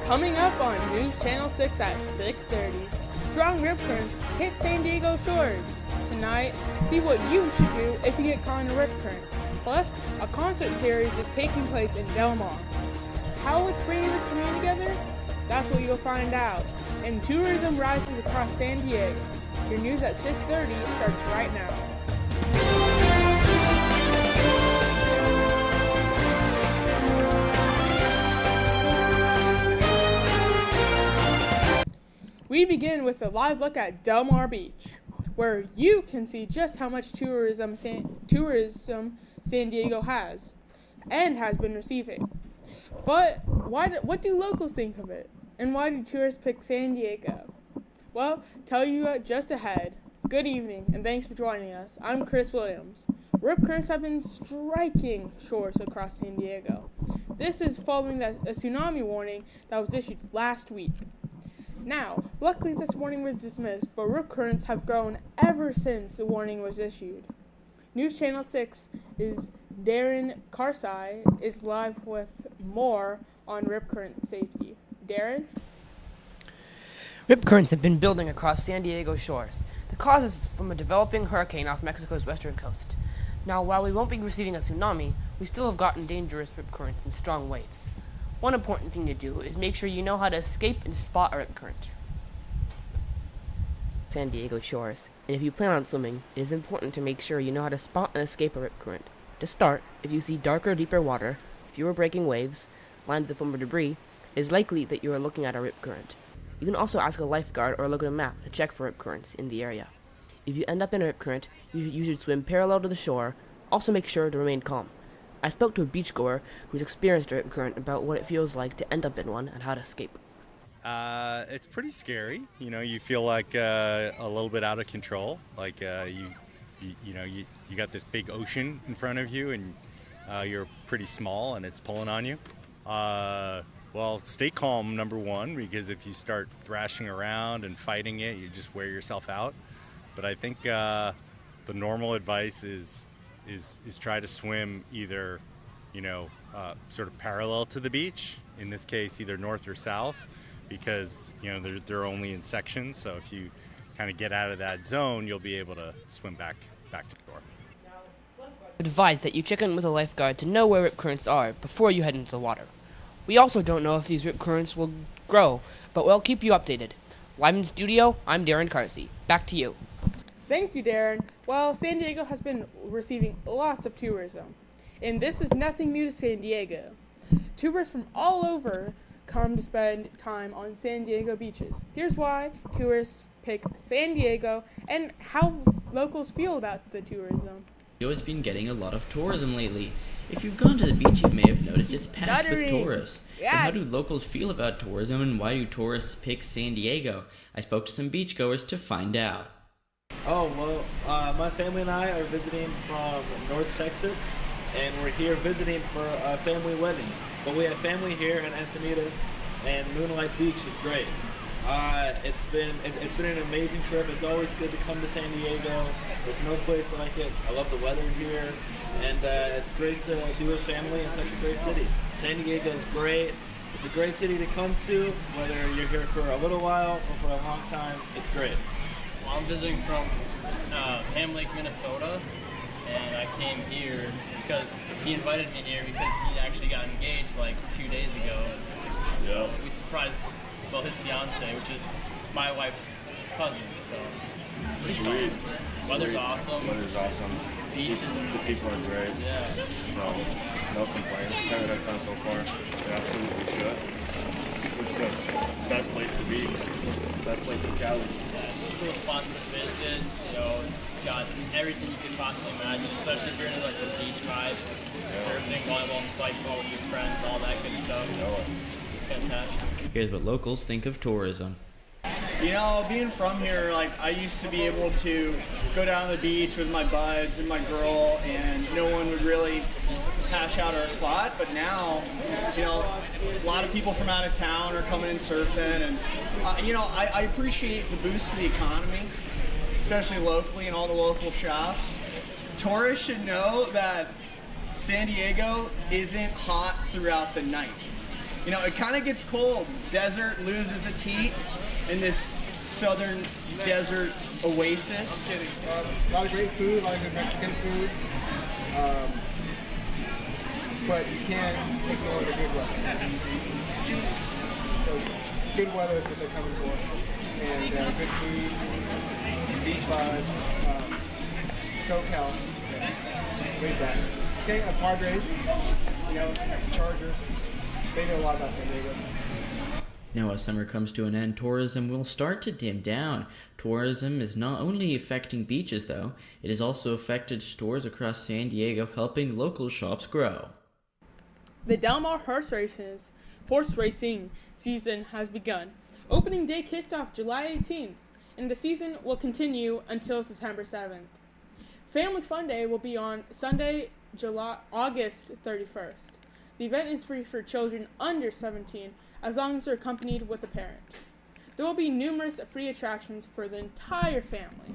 Coming up on News Channel 6 at 6:30, strong rip currents hit San Diego shores. Tonight, see what you should do if you get caught in a rip current. Plus, a concert series is taking place in Del Mar. How it's bringing the community together? That's what you'll find out. And tourism rises across San Diego. Your news at 6:30 starts right now. We begin with a live look at Del Mar Beach, where you can see just how much tourism San Diego has and has been receiving. But what do locals think of it? And why do tourists pick San Diego? Well, tell you just ahead. Good evening, and thanks for joining us. I'm Chris Williams. Rip currents have been striking shores across San Diego. This is following a tsunami warning that was issued last week. Now, luckily this warning was dismissed, but rip currents have grown ever since the warning was issued. News Channel 6 is Darren Carsey is live with more on rip current safety. Darren? Rip currents have been building across San Diego shores. The cause is from a developing hurricane off Mexico's western coast. Now, while we won't be receiving a tsunami, we still have gotten dangerous rip currents and strong waves. One important thing to do is make sure you know how to escape and spot a rip current. San Diego shores, and if you plan on swimming, it is important to make sure you know how to spot and escape a rip current. To start, if you see darker, deeper water, fewer breaking waves, lines of foam or debris, it is likely that you are looking at a rip current. You can also ask a lifeguard or look at a map to check for rip currents in the area. If you end up in a rip current, you should swim parallel to the shore. Also make sure to remain calm. I spoke to a beachgoer who's experienced a rip current about what it feels like to end up in one and how to escape. It's pretty scary. You know, you feel like a little bit out of control. Like you got this big ocean in front of you, and you're pretty small, and it's pulling on you. Well, stay calm, number one, because if you start thrashing around and fighting it, you just wear yourself out. But I think the normal advice is try to swim either, sort of parallel to the beach. In this case, either north or south, because they're only in sections. So if you kind of get out of that zone, you'll be able to swim back to shore. Advise that you check in with a lifeguard to know where rip currents are before you head into the water. We also don't know if these rip currents will grow, but we'll keep you updated. Live in studio, I'm Darren Carsey. Back to you. Thank you, Darren. Well, San Diego has been receiving lots of tourism, and this is nothing new to San Diego. Tourists from all over come to spend time on San Diego beaches. Here's why tourists pick San Diego and how locals feel about the tourism. San Diego has been getting a lot of tourism lately. If you've gone to the beach, you may have noticed it's packed with tourists. Yeah. But how do locals feel about tourism, and why do tourists pick San Diego? I spoke to some beachgoers to find out. Oh, well, my family and I are visiting from North Texas, and we're here visiting for a family wedding. But we have family here in Encinitas, and Moonlight Beach is great. It's been an amazing trip. It's always good to come to San Diego. There's no place like it. I love the weather here, and it's great to be with family in such a great city. San Diego is great. It's a great city to come to, whether you're here for a little while or for a long time. It's great. Well, I'm visiting from Ham Lake, Minnesota, and I came here because he invited me here because he actually got engaged like 2 days ago. So we surprised, his fiance, which is my wife's cousin. So pretty fun. Weather's awesome. Beaches. The people are great. Yeah. So no complaints. 10 out of 10 so far. They're absolutely good. It's the best place to be. Best place in Cali. Cool spot to visit, it's got everything you could possibly imagine, especially if you're into like the beach vibes, surfing, volleyball, spikeball with your friends, all that good stuff. It's fantastic. Here's what locals think of tourism. Being from here, I used to be able to go down to the beach with my buds and my girl, and no one would really hash out our spot. But now, a lot of people from out of town are coming and surfing, and I appreciate the boost to the economy, especially locally in all the local shops. Tourists should know that San Diego isn't hot throughout the night. You know, it kind of gets cold. Desert loses its heat in this southern desert oasis. A lot of great food, a lot of good Mexican food. But you can't ignore the good weather. So good weather is what they're coming for. And good food, beach vibe, SoCal, laid back. Same Padres, you know, Chargers. They know a lot about San Diego. Now, as summer comes to an end, tourism will start to dim down. Tourism is not only affecting beaches, though, it has also affected stores across San Diego, helping local shops grow. The Del Mar horse racing season has begun. Opening day kicked off July 18th, and the season will continue until September 7th. Family Fun Day will be on Sunday, August 31st. The event is free for children under 17, as long as they're accompanied with a parent. There will be numerous free attractions for the entire family.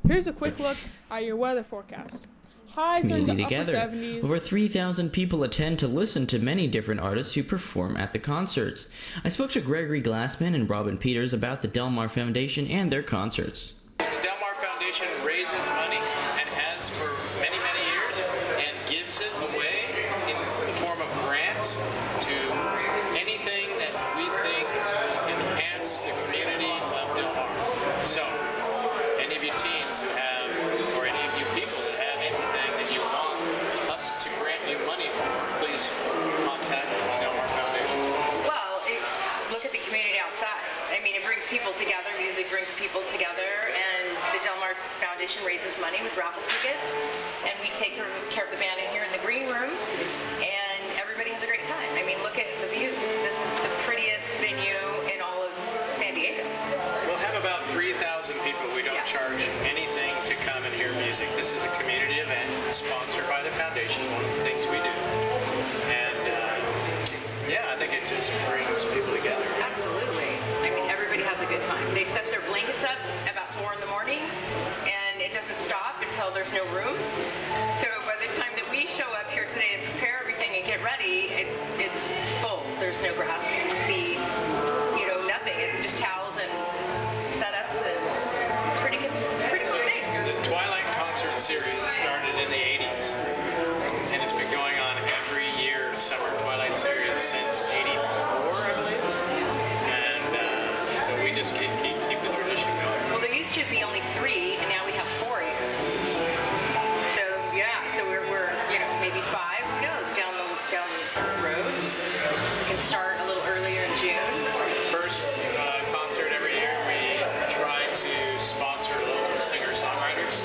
Here's a quick look at your weather forecast. Highs are in the upper Together. 70s. Over 3,000 people attend to listen to many different artists who perform at the concerts. I spoke to Gregory Glassman and Robin Peters about the Del Mar Foundation and their concerts. The Del Mar Foundation raises money and has for many, many years and gives it away in the form of grants to anything that we think enhance the community of Del Mar. So, any of you teens who have, or any of you people that have anything that you want us to grant you money for, please contact the Del Mar Foundation. Well, look at the community outside. I mean, it brings people together. Music brings people together, and the Del Mar Foundation raises money with raffle tickets, and we take care of the band in here in the green room, and everybody has a great time. I mean, look at the view. This is the prettiest venue in all of San Diego. We'll have about 3,000 people. We don't charge anything to come and hear music. This is a community event sponsored by the foundation, one of the things we do. And yeah, I think it just brings people together. Absolutely. I mean, everybody has a good time. They set their blankets up about 4 in the morning, and it doesn't stop until there's no room. So by the time that we show up here today to prepare everything and get ready, it's full. There's no grass. You can see, you know, nothing. It's just towels and setups, and it's pretty good. Pretty cool thing. The Twilight concert series started in the 80s, and it's been going on every year, summer Twilight series, since 84, I believe. And so we just keep the tradition going. Well, there used to be only 3, and now we have 4 here. So yeah, so we're you know, maybe 5. Who knows? Down the road. We can start a little earlier in June. First concert every year, we try to sponsor local singer-songwriters.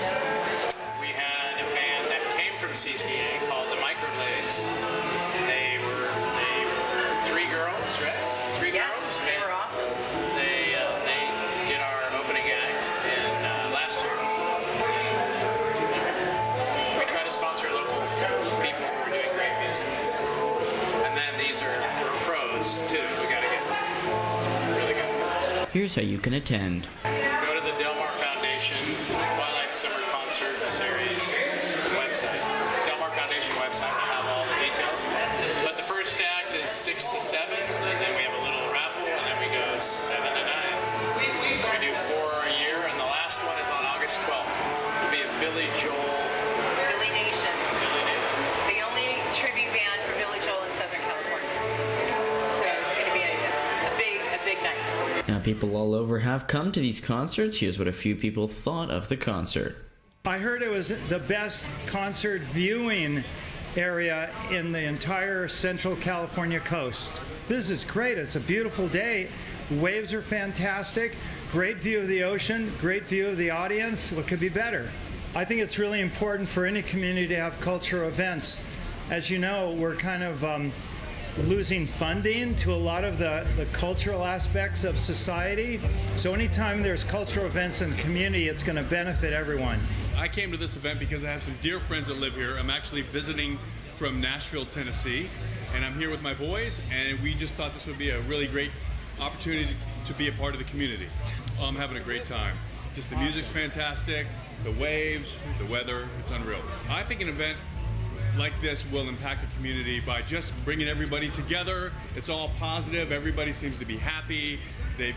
We had a band that came from KCVA called the Microblades. They were 3 girls, right? 3 Yes, girls. they were awesome. They did our opening act in last year. We try to sponsor local people who are doing great music. And then these are pros too. We gotta get really good. Here's how you can attend. Go to the Del Mar Foundation Twilight Summer Concert Series website. Del Mar Foundation website will have all the details. But the first act is 6 to 7, and then we have a little raffle, and then we go 7 to 9. We do 4 a year, and the last one is on August 12th. It'll be a Billy Joel. Billy Nation. The only tribute band for Billy Joel in Southern California. So it's going to be a big night. Now, people all over have come to these concerts. Here's what a few people thought of the concert. I heard it was the best concert viewing area in the entire Central California coast. This is great. It's a beautiful day. Waves are fantastic. Great view of the ocean. Great view of the audience. What could be better? I think it's really important for any community to have cultural events. As you know, we're kind of losing funding to a lot of the cultural aspects of society. So anytime there's cultural events in the community, it's going to benefit everyone. I came to this event because I have some dear friends that live here. I'm actually visiting from Nashville, Tennessee, and I'm here with my boys, and we just thought this would be a really great opportunity to be a part of the community. I'm having a great time. Just the music's fantastic, the waves, the weather, it's unreal. I think an event like this will impact the community by just bringing everybody together. It's all positive. Everybody seems to be happy. They're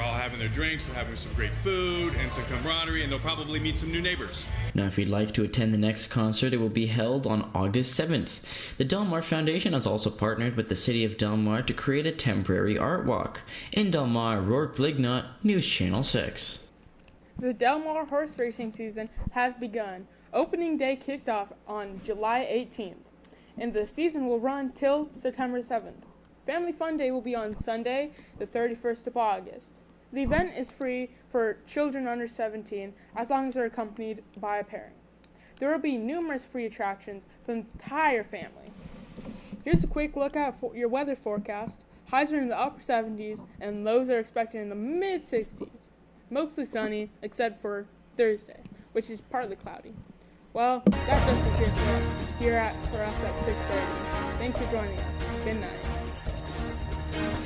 all having their drinks, they're having some great food and some camaraderie, and they'll probably meet some new neighbors. Now, if you'd like to attend the next concert, it will be held on August 7th. The Del Mar Foundation has also partnered with the City of Del Mar to create a temporary art walk. In Del Mar, Rourke Blignot, News Channel 6. The Del Mar horse racing season has begun. Opening day kicked off on July 18th, and the season will run till September 7th. Family Fun Day will be on Sunday, the 31st of August. The event is free for children under 17 as long as they're accompanied by a parent. There will be numerous free attractions for the entire family. Here's a quick look at your weather forecast. Highs are in the upper 70s and lows are expected in the mid 60s. Mostly sunny except for Thursday, which is partly cloudy. Well, that does it for us at 6:30. Thanks for joining us. Good night.